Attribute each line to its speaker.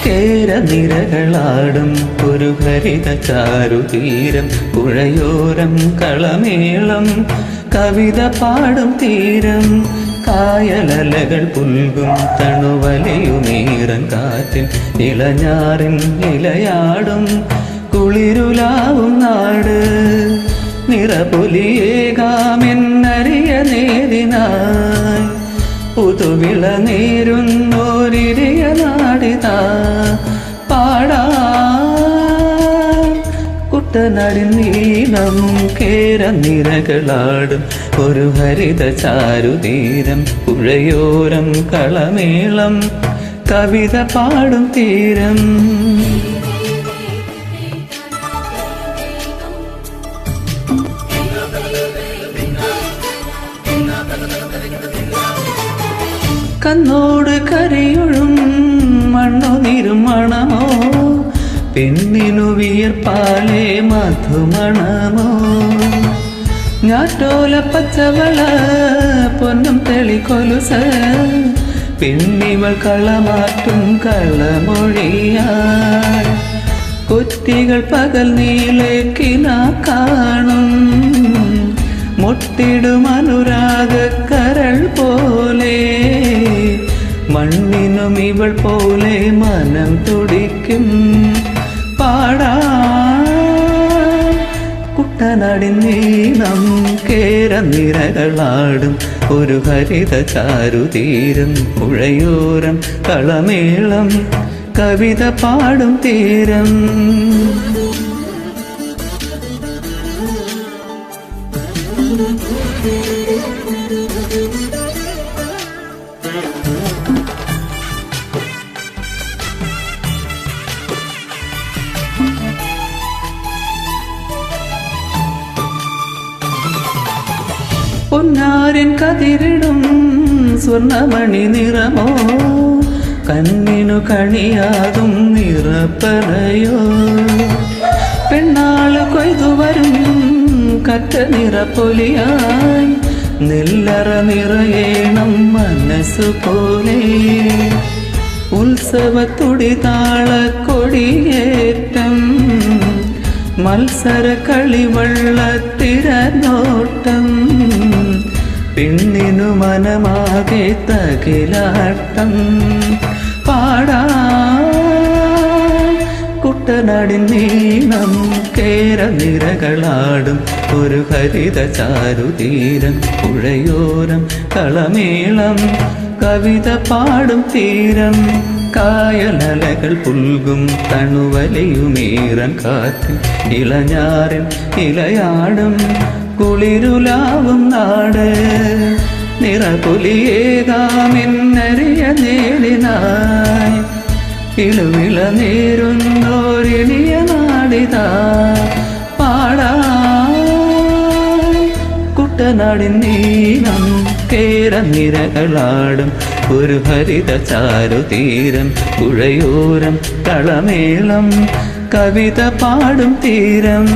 Speaker 1: കേരനിരകളാടും ഒരു ഹരിത ചാരുതീരം, പുഴയോരം കളമേളം കവിത പാടും തീരം, കായലലകൾ പുൽകും തണുവലയുമീറൻ കാറ്റിൽ ഇളഞ്ഞാറിൻ ഇലയാടും കുളിരുലാവും നാട്. നിറപൊലിയേകാമെന്നറിയ നേരിനായി പുതുവിള നേരുന്നോരിരിയ നാടിതാ പാടാ. കുട്ടനാടിൻ നീളം കേരനിരകളാടും ഒരു ഹരിത ചാരുതീരം, പുഴയോരം കളമേളം കവിത പാടും തീരം. കന്നോട് കരിയൊഴും മണ്ണു നിരുമണമോ, പെണ്ണിനു വിയർപ്പാലേ മധുമണമോ, ഞാറ്റോല പച്ചവള പൊന്നും തെളികൊലുസ, പെണ്ണിവൾ കളമാറ്റും കളമൊഴിയാൾ, കൊത്തികൾ പകൽ നീളേക്കിന കാണും, മുട്ടിടും അനുരാഗക്കരൾ പോലെ, മണ്ണിനും ഇവൾ പോലെ മനം തുടിക്കും പാടാ. കുട്ടനാടിൻ നീളം കേരനിരകളാടും ഒരു ഹരിത ചാരുതീരം, പുഴയോരം കളമേളം കവിത പാടും തീരം. പൊന്നാരൻ കതിരിടും സ്വർണമണി നിറമോ, കണ്ണിനു കണിയാകും നിറപ്പറയോ, പെണ്ണാള് കൊയ്തു വരും കറ്റ നിറപ്പൊലിയായി, നെല്ലറ നിറയേണം മനസ്സുപോലെ, ഉത്സവത്തുടി താളക്കൊടിയേറ്റം, മത്സര കളിവള്ളത്തിരനോട്ടം, പെണ്ണിനു മനമാകെ തകിലാട്ടം പാടാ. കുട്ടനാടിൻ നീളം കേരനിരകളാടും ഒരു ഹരിത ചാരുതീരം, പുഴയോരം കളമേളം കവിത പാടും തീരം, കായലലകൾ പുൽകും തണുവലയുമീറൻ കാറ്റിൽ ഇളഞ്ഞാറിൻ ഇലയാടും കുളിരുലാവും നാട്. നിറപൊലിയേകാമെന്നറിയ നേരിനായി ഇളുവിള നേരുന്നോരിളിയ നാടിതാ പാടാ. കുട്ടനാടിൻ നീളം കേരനിരകളാടും ഒരു ഹരിത ചാരുതീരം, പുഴയോരം കളമേളം കവിത പാടും തീരം.